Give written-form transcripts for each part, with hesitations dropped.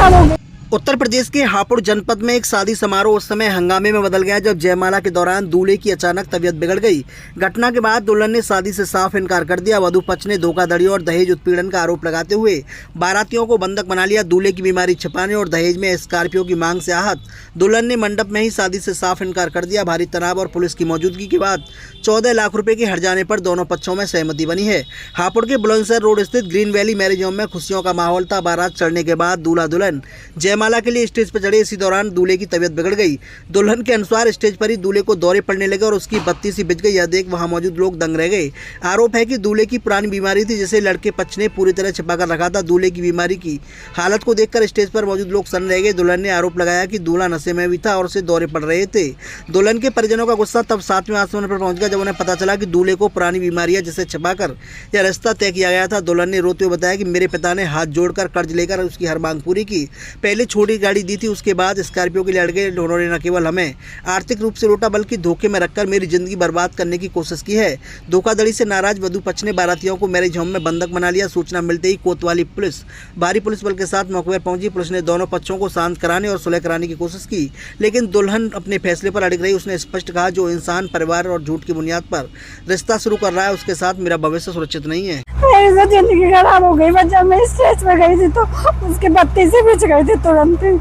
खराब हो गई। उत्तर प्रदेश के हापुड़ जनपद में एक शादी समारोह उस समय हंगामे में बदल गया जब जयमाला के दौरान दूल्हे की अचानक तबीयत बिगड़ गई। घटना के बाद दुल्हन ने शादी से साफ इनकार कर दिया। वधू पक्ष ने धोखाधड़ी और दहेज उत्पीड़न का आरोप लगाते हुए बारातियों को बंधक बना लिया। दूल्हे की बीमारी छिपाने और दहेज में स्कॉर्पियो की मांग से आहत दुल्हन ने मंडप में ही शादी से साफ इनकार कर दिया। भारी तनाव और पुलिस की मौजूदगी के बाद 14 लाख रुपए के हट जाने पर दोनों पक्षों में सहमति बनी है। हापुड़ के बुलंदशहर रोड स्थित ग्रीन वैली मैरिज होम में खुशियों का माहौल था। बारात चढ़ने के बाद दूल्हा दुल्हन जयमाला के लिए स्टेज पर चढ़े। इसी दौरान दूल्हे की तबीयत बिगड़ गई। दुल्हन के अनुसार स्टेज पर ही दूल्हे को दौरे पड़ने लगे और उसकी बत्ती सी बिज गई। यह देख वहां मौजूद लोग दंग रह गए। आरोप है कि दूल्हे की पुरानी बीमारी थी जिसे लड़के पक्ष ने पूरी तरह छिपाकर रखा था। दूल्हे की बीमारी की हालत को देखकर स्टेज पर मौजूद लोग सन्न रह गए। दुल्हन ने आरोप लगाया कि दूल्हा नशे में भी था और उसे दौरे पड़ रहे थे। दुल्हन के परिजनों का गुस्सा तब 7वें आसमान पर पहुंच गया जब उन्हें पता चला कि दूल्हे को पुरानी बीमारी है जिसे छिपाकर यह रिश्ता तय किया गया था। दुल्हन ने रोते हुए बताया कि मेरे पिता ने हाथ जोड़कर कर्ज लेकर उसकी हर मांग पूरी की। पहले छोटी गाड़ी दी थी, उसके बाद स्कॉर्पियो के लिए अड़ गए। उन्होंने न केवल हमें आर्थिक रूप से लूटा बल्कि धोखे में रखकर मेरी जिंदगी बर्बाद करने की कोशिश की है। धोखाधड़ी से नाराज वधू पक्ष ने बारातियों को मैरिज होम में बंधक बना लिया। सूचना मिलते ही कोतवाली पुलिस भारी पुलिस बल के साथ मौके पर पहुंची। पुलिस ने दोनों पक्षों को शांत कराने और सुलह कराने की कोशिश की, लेकिन दुल्हन अपने फैसले पर अड़िग रही। उसने स्पष्ट कहा, जो इंसान परिवार और झूठ की बुनियाद पर रिश्ता शुरू कर रहा है उसके साथ मेरा भविष्य सुरक्षित नहीं है। मेरी जिंदगी खराब हो गई। जब मैं स्टेज पे गई थी तो उसके बत्ती से बिछ गई थी तुरंत ही।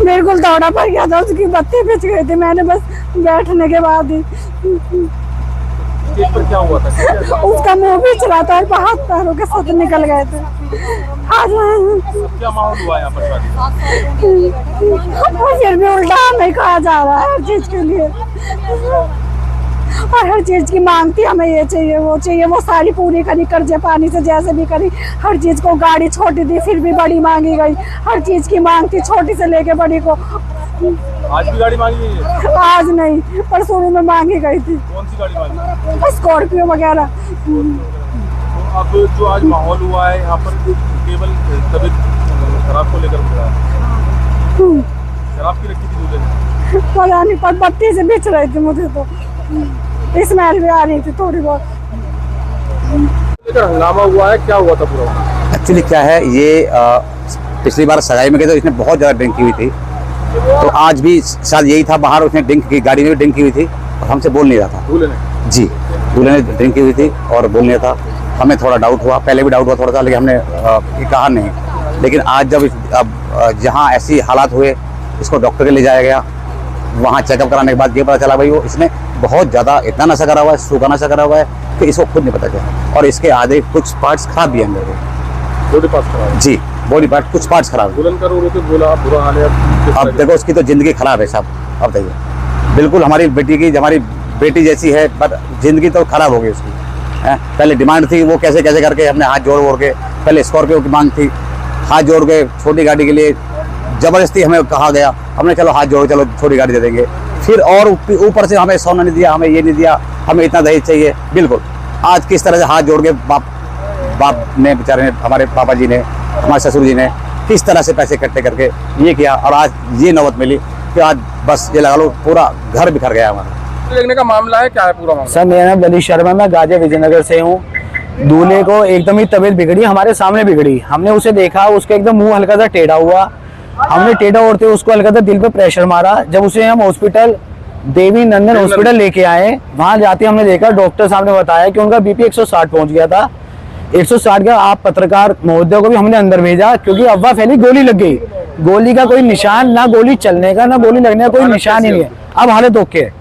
बिल्कुल दौड़ा पड़ गया था, उसकी बत्ती बिछ गई थी। मैंने बस बैठने के बाद ही पर क्या हुआ था? उसका मुंह बिछ रहा था और हाथ पैरों के साथ निकल गए थे। आज क्या माहौल हुआ यहाँ पर शादी? फिर भी उल्टा नहीं कहा जा रहा है हर चीज के लिए, और हर चीज की मांग थी। हमें ये चाहिए वो चाहिए, वो सारी पूरी करी, कर्जे पानी से जैसे भी करी। हर चीज को गाड़ी छोटी थी फिर भी बड़ी मांगी गई। हर चीज की मांग थी, छोटी से लेके बड़ी को। आज भी गाड़ी मांगी गई है? आज नहीं, पर शुरू में मांगी गई थी। कौन सी गाड़ी मांगी? स्कॉर्पियो वगैरह। तो अब जो आज माहौल हुआ है यहाँ पर केवल तबीयत खराब को लेकर हुआ है। शराब की रखी थी दूल्हे ने? पता नहीं, पर बत्ती से बिछ रही थी। मुझे तो स्मेल भी आ रही थी थोड़ी बहुत। हंगामा हुआ है, क्या हुआ था पूरा? एक्चुअली क्या है, ये पिछली बार सगाई में गए तो इसने बहुत ज़्यादा ड्रिंक की हुई थी, तो आज भी शायद यही था। बाहर उसने ड्रिंक की, गाड़ी में भी ड्रिंक की हुई थी और हमसे बोल नहीं रहा था। दूल्हे ने? जी, दूल्हे ने ड्रिंक की हुई थी और बोल नहीं रहा था। हमें थोड़ा डाउट हुआ, पहले भी डाउट हुआ थोड़ा सा, लेकिन हमने ये कहा नहीं। लेकिन आज जब अब जहाँ ऐसी हालात हुए, इसको डॉक्टर के ले जाया गया। वहाँ चेकअप कराने के बाद ये पता चला भाई वो इसने बहुत ज़्यादा इतना नशा करा हुआ है, सूखा नशा करा हुआ है कि इसको खुद नहीं पता चला। और इसके आधे कुछ पार्ट्स खराब भी हैं अंदर के। बॉडी पार्ट्स खराब? जी, बॉडी पार्ट कुछ पार्ट्स खराब है। दुल्हन का रो के बोला बुरा हाल है। अब देखो उसकी तो ज़िंदगी खराब है साहब। अब देखिए, बिल्कुल हमारी बेटी जैसी है, पर ज़िंदगी तो खराब हो गई उसकी। पहले डिमांड थी, वो कैसे कैसे करके हमने हाथ जोड़ के, पहले स्कॉर्पियो की मांग थी, हाथ जोड़ के छोटी गाड़ी के लिए ज़बरदस्ती हमें कहा गया। हमने चलो हाथ जोड़, चलो छोटी गाड़ी दे देंगे। फिर और ऊपर से हमें सोना नहीं दिया, हमें ये नहीं दिया, हमें इतना दहेज चाहिए। बिल्कुल आज किस तरह से हाथ जोड़ के बाप ने, बेचारे ने, हमारे पापा जी ने, हमारे ससुर जी ने किस तरह से पैसे इकट्ठे करके ये किया, और आज ये नौबत मिली कि आज बस ये लगा लो पूरा घर बिखर गया हमारा। देखने का मामला है, क्या है पूरा मामला? सर मेरा नाम ललित शर्मा, मैं गाजिया विजयनगर से हूँ। दूल्हे को एकदम ही तबीयत बिगड़ी, हमारे सामने बिगड़ी। हमने उसे देखा, उसका एकदम मुंह हल्का सा टेढ़ा हुआ। हमने टेढ़ा ओढ़ते उसको हल्का सा दिल पे प्रेशर मारा। जब उसे हम हॉस्पिटल देवी नंदन हॉस्पिटल लेके आए, वहां जाते हमने देखा, डॉक्टर साहब ने बताया कि उनका बीपी 160 पहुंच गया था। 160 का आप पत्रकार महोदय को भी हमने अंदर भेजा, क्योंकि अफवाह फैली गोली लग गई। गोली का कोई निशान, ना गोली चलने का ना गोली लगने का कोई निशान ही नहीं है। अब हालत ओके है।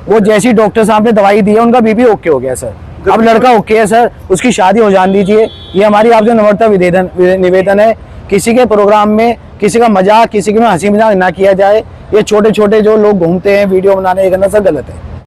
वो जैसी डॉक्टर साहब ने दवाई दी है, उनका बीपी ओके हो गया सर। अब लड़का ओके है सर, उसकी शादी हो जान दीजिए। ये हमारी आपसे नम्रता निवेदन है। किसी के प्रोग्राम में किसी का मजाक, किसी के में हंसी मजाक ना किया जाए। ये छोटे छोटे जो लोग घूमते हैं वीडियो बनाने, ये करना सब गलत है।